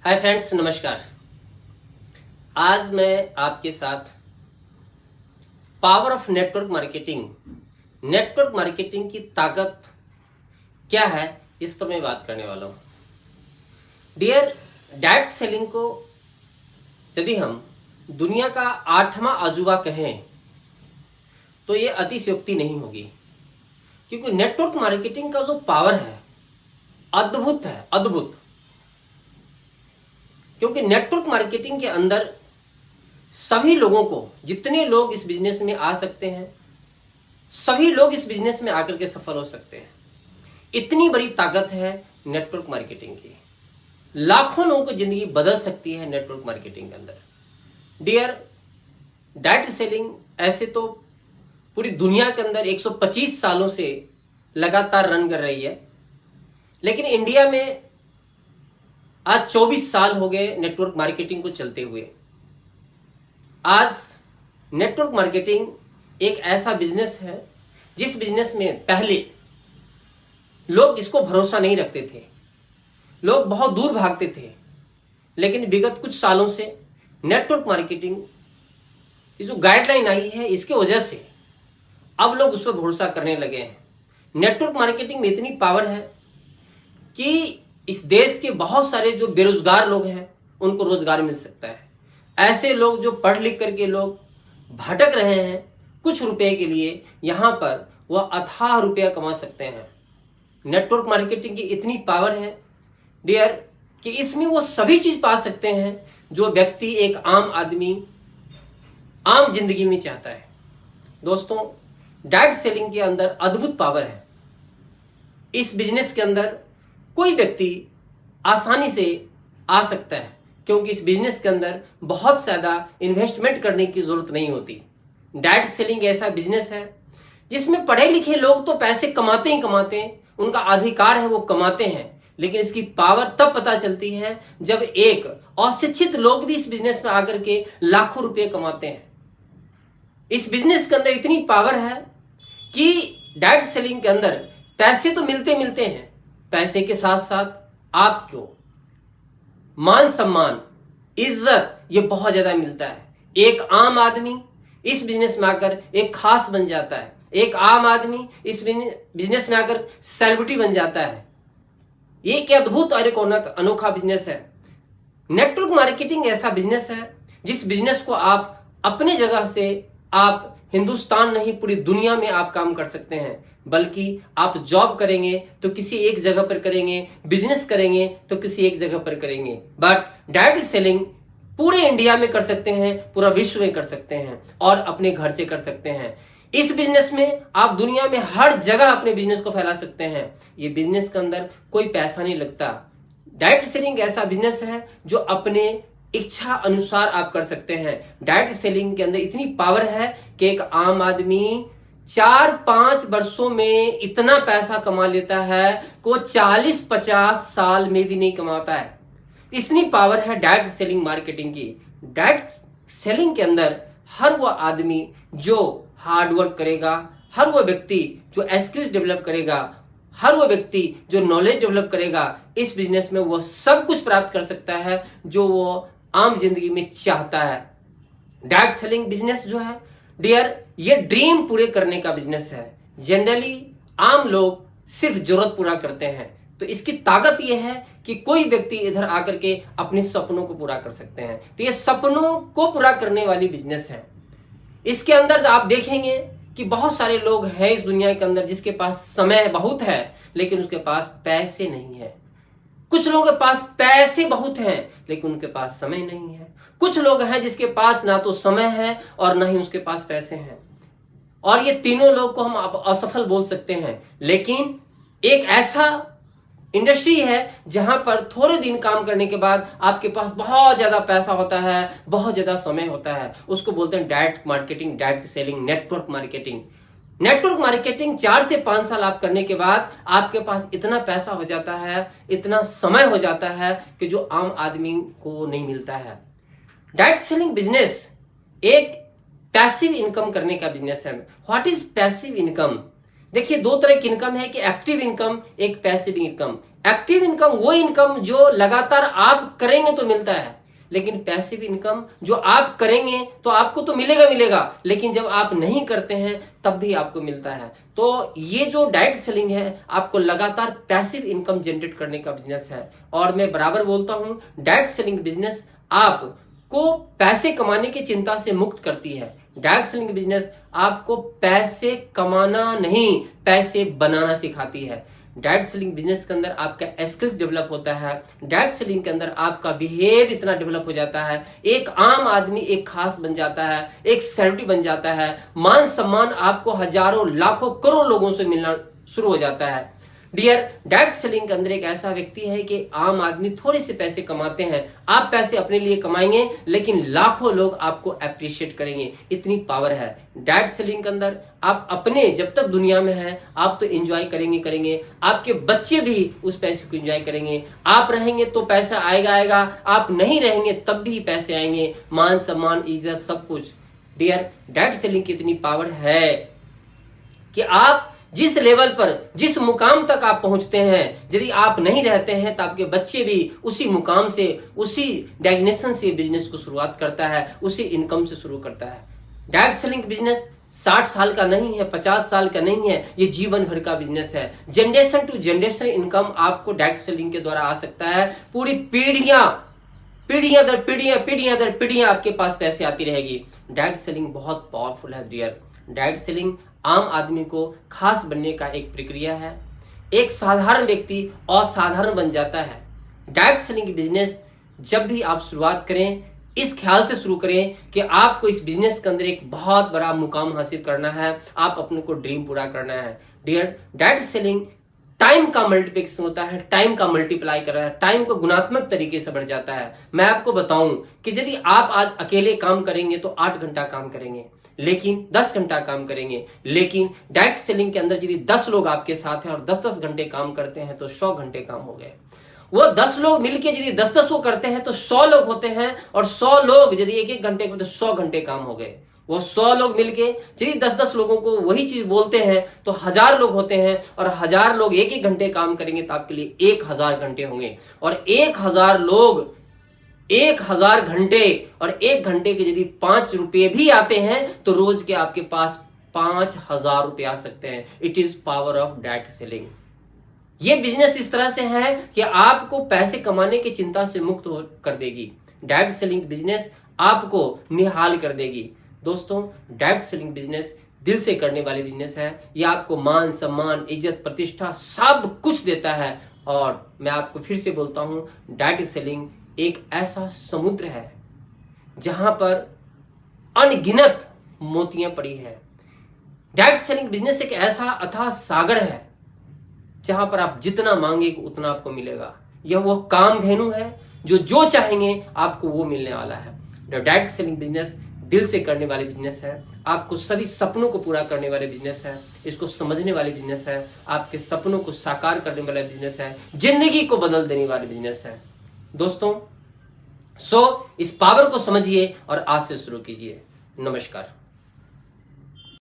Hi friends, नमस्कार। आज मैं आपके साथ पावर ऑफ नेटवर्क मार्केटिंग की ताकत क्या है, इस पर मैं बात करने वाला हूं। डियर, डायरेक्ट सेलिंग को यदि हम दुनिया का 8वां अजूबा कहें तो ये अतिशयोक्ति नहीं होगी, क्योंकि नेटवर्क मार्केटिंग का जो पावर है अद्भुत है, अद्भुत। क्योंकि नेटवर्क मार्केटिंग के अंदर सभी लोगों को, जितने लोग इस बिजनेस में आ सकते हैं, सभी लोग इस बिजनेस में आकर के सफल हो सकते हैं। इतनी बड़ी ताकत है नेटवर्क मार्केटिंग की। लाखों लोगों की जिंदगी बदल सकती है नेटवर्क मार्केटिंग के अंदर। डियर, डायरेक्ट सेलिंग ऐसे तो पूरी दुनिया के अंदर 125 सालों से लगातार रन कर रही है, लेकिन इंडिया में आज 24 साल हो गए नेटवर्क मार्केटिंग को चलते हुए। आज नेटवर्क मार्केटिंग एक ऐसा बिजनेस है जिस बिजनेस में पहले लोग इसको भरोसा नहीं रखते थे, लोग बहुत दूर भागते थे, लेकिन विगत कुछ सालों से नेटवर्क मार्केटिंग की जो गाइडलाइन आई है, इसके वजह से अब लोग उस पर भरोसा करने लगे हैं। नेटवर्क मार्केटिंग में इतनी पावर है कि इस देश के बहुत सारे जो बेरोजगार लोग हैं उनको रोजगार मिल सकता है। ऐसे लोग जो पढ़ लिख करके लोग भटक रहे हैं कुछ रुपए के लिए, यहां पर वह अथाह रुपया कमा सकते हैं। नेटवर्क मार्केटिंग की इतनी पावर है डियर कि इसमें वो सभी चीज पा सकते हैं जो व्यक्ति, एक आम आदमी, आम जिंदगी में चाहता है। दोस्तों, डायरेक्ट सेलिंग के अंदर अद्भुत पावर है। इस बिजनेस के अंदर कोई व्यक्ति आसानी से आ सकता है, क्योंकि इस बिजनेस के अंदर बहुत ज्यादा इन्वेस्टमेंट करने की जरूरत नहीं होती। डायरेक्ट सेलिंग ऐसा बिजनेस है जिसमें पढ़े लिखे लोग तो पैसे कमाते ही कमाते हैं, उनका अधिकार है, वो कमाते हैं। लेकिन इसकी पावर तब पता चलती है जब एक अशिक्षित लोग भी इस बिजनेस में आकर के लाखों रुपए कमाते हैं। इस बिजनेस के अंदर इतनी पावर है कि डायरेक्ट सेलिंग के अंदर पैसे तो मिलते हैं, पैसे के साथ साथ आपको मान सम्मान, इज्जत, ये बहुत ज्यादा मिलता है। एक आम आदमी इस बिजनेस में आकर एक खास बन जाता है, एक आम आदमी इस बिजनेस में आकर सेलिब्रिटी बन जाता है। ये एक अद्भुत और एक अनोखा बिजनेस है। नेटवर्क मार्केटिंग ऐसा बिजनेस है जिस बिजनेस को आप अपने जगह से, आप हिंदुस्तान नहीं पूरी दुनिया में आप काम कर सकते हैं। बल्कि आप जॉब करेंगे तो किसी एक जगह पर करेंगे, बिजनेस करेंगे तो किसी एक जगह पर करेंगे, बट डायरेक्ट सेलिंग पूरे इंडिया में कर सकते हैं, पूरा विश्व में कर सकते हैं और अपने घर से कर सकते हैं। इस बिजनेस में आप दुनिया में हर जगह अपने बिजनेस को फैला सकते हैं। ये बिजनेस के अंदर कोई पैसा नहीं लगता। डायरेक्ट सेलिंग ऐसा बिजनेस है जो अपने इच्छा अनुसार आप कर सकते हैं। डायरेक्ट सेलिंग के अंदर इतनी पावर है कि एक आम आदमी 4-5 वर्षों में इतना पैसा कमा लेता है कि वो 40-50 साल में भी नहीं कमाता है। इतनी पावर है डायरेक्ट सेलिंग मार्केटिंग की। डायरेक्ट सेलिंग के अंदर हर वो आदमी जो हार्डवर्क करेगा, हर वो व्यक्ति जो स्किल्स डेवलप करेगा, हर वो व्यक्ति जो नॉलेज डेवलप करेगा, इस बिजनेस में वो सब कुछ प्राप्त कर सकता है जो वो आम जिंदगी में चाहता है। डायरेक्ट सेलिंग बिजनेस जो है डियर, ये ड्रीम पूरे करने का बिजनेस है। जनरली आम लोग सिर्फ जरूरत पूरा करते हैं, तो इसकी ताकत यह है कि कोई व्यक्ति इधर आकर के अपने सपनों को पूरा कर सकते हैं। तो ये सपनों को पूरा करने वाली बिजनेस है। इसके अंदर आप देखेंगे कि बहुत सारे लोग हैं इस दुनिया के अंदर जिसके पास समय बहुत है लेकिन उसके पास पैसे नहीं है। कुछ लोगों के पास पैसे बहुत हैं लेकिन उनके पास समय नहीं है। कुछ लोग हैं जिसके पास ना तो समय है और ना ही उसके पास पैसे हैं, और ये तीनों लोग को हम असफल बोल सकते हैं। लेकिन एक ऐसा इंडस्ट्री है जहां पर थोड़े दिन काम करने के बाद आपके पास बहुत ज्यादा पैसा होता है, बहुत ज्यादा समय होता है। उसको बोलते हैं direct marketing, direct selling, network marketing. Network marketing 4 से 5 साल आप करने के बाद आपके पास इतना पैसा हो जाता है, इतना समय हो जाता है कि जो आम आदमी को नहीं मिलता है। डायरेक्ट सेलिंग बिजनेस एक पैसिव इनकम करने का बिजनेस है। What is passive income? देखिए, दो तरह की इनकम है कि एक्टिव इनकम, एक पैसिव इनकम। एक्टिव इनकम वो इनकम जो लगातार आप करेंगे तो मिलता है, लेकिन पैसिव इनकम जो आप करेंगे तो आपको तो मिलेगा मिलेगा, लेकिन जब आप नहीं करते हैं तब भी आपको मिलता है। तो ये जो डायरेक्ट सेलिंग है आपको लगातार पैसिव इनकम जनरेट करने का बिजनेस है। और मैं बराबर बोलता हूं, डायरेक्ट सेलिंग बिजनेस आपको पैसे कमाने की चिंता से मुक्त करती है। डायरेक्ट सेलिंग बिजनेस आपको पैसे कमाना नहीं, पैसे बनाना सिखाती है। डायरेक्ट सेलिंग बिजनेस के अंदर आपका स्किल्स डेवलप होता है। डायरेक्ट सेलिंग के अंदर आपका बिहेव इतना डेवलप हो जाता है, एक आम आदमी एक खास बन जाता है, एक सेलिब्रिटी बन जाता है, मान सम्मान आपको हजारों लाखों करोड़ लोगों से मिलना शुरू हो जाता है। डियर, डायरेक्ट सेलिंग के अंदर एक ऐसा व्यक्ति है कि आम आदमी थोड़े से पैसे कमाते हैं, आप पैसे अपने लिए कमाएंगे लेकिन लाखों लोग आपको अप्रिशिएट करेंगे, इतनी पावर है डायरेक्ट सेलिंग के अंदर। आप अपने जब तक दुनिया में हैं आप तो एंजॉय करेंगे, आपके बच्चे भी उस पैसे को एंजॉय करेंगे। आप रहेंगे तो पैसा आएगा, आप नहीं रहेंगे तब भी पैसे आएंगे, मान सम्मान इज्जत सब कुछ। डियर, डायरेक्ट सेलिंग की इतनी पावर है कि आप जिस लेवल पर, जिस मुकाम तक आप पहुंचते हैं, यदि आप नहीं रहते हैं तो आपके बच्चे भी उसी मुकाम से, उसी डेजिग्नेशन से बिजनेस को शुरुआत करता है, उसी इनकम से शुरू करता है। डायरेक्ट सेलिंग बिजनेस 60 साल का नहीं है, 50 साल का नहीं है, ये जीवन भर का बिजनेस है। जनरेशन टू जनरेशन इनकम आपको डायरेक्ट सेलिंग के द्वारा आ सकता है। पूरी पीढ़ियां दर पीढ़ियां आपके पास पैसे आती रहेगी। डायरेक्ट सेलिंग बहुत पावरफुल है डियर। डायरेक्ट सेलिंग आम आदमी को खास बनने का एक प्रक्रिया है। एक साधारण व्यक्ति असाधारण बन जाता है। डायरेक्ट सेलिंग बिजनेस जब भी आप शुरुआत करें, इस ख्याल से शुरू करें कि आपको इस बिजनेस के अंदर एक बहुत बड़ा मुकाम हासिल करना है, आप अपने को ड्रीम पूरा करना है। डियर, डायरेक्ट सेलिंग टाइम का मल्टीप्लिकेशन होता है, टाइम का मल्टीप्लाई कर रहा है, टाइम को गुणात्मक तरीके से बढ़ जाता है। मैं आपको बताऊं कि यदि आप आज अकेले काम करेंगे तो 8 घंटा काम करेंगे, लेकिन 10 घंटा काम करेंगे, लेकिन डायरेक्ट सेलिंग के अंदर यदि 10 लोग आपके साथ हैं और 10-10 घंटे काम करते हैं तो 100 घंटे काम हो गए। वो 10 लोग मिलके यदि 10-10 को करते हैं तो 100 लोग होते हैं, और 100 लोग यदि 1-1 घंटे को तो 100 घंटे काम हो गए। वो 100 लोग मिलके यदि 10-10 लोगों को वही चीज बोलते हैं तो 1000 लोग होते हैं, और 1000 लोग 1-1 घंटे काम करेंगे तो आपके लिए 1000 घंटे होंगे। और 1000 लोग 1000 घंटे, और 1 घंटे के यदि 5 रुपये भी आते हैं तो रोज के आपके पास 5000 रुपये आ सकते हैं। It is power of direct selling. ये बिजनेस इस तरह से है कि आपको पैसे कमाने की चिंता से मुक्त कर देगी। डायरेक्ट सेलिंग बिजनेस आपको निहाल कर देगी। दोस्तों, डायरेक्ट सेलिंग बिजनेस दिल से करने वाले बिजनेस है। ये आपको मान सम्मान इज्जत प्रतिष्ठा सब कुछ देता है। और मैं आपको फिर से बोलता हूं, डायरेक्ट सेलिंग एक ऐसा समुद्र है जहां पर अनगिनत मोतियां पड़ी है। डायरेक्ट सेलिंग बिजनेस एक ऐसा अथाह सागर है जहां पर आप जितना मांगेंगे उतना आपको मिलेगा। यह वो कामधेनु है जो चाहेंगे आपको वो मिलने वाला है। डायरेक्ट सेलिंग बिजनेस दिल से करने वाले बिजनेस है, आपको सभी सपनों को पूरा करने वाले बिजनेस है, इसको समझने वाले बिजनेस है, आपके सपनों को साकार करने वाला बिजनेस है, जिंदगी को बदल देने वाले बिजनेस है। दोस्तों, इस पावर को समझिए और आज से शुरू कीजिए। नमस्कार।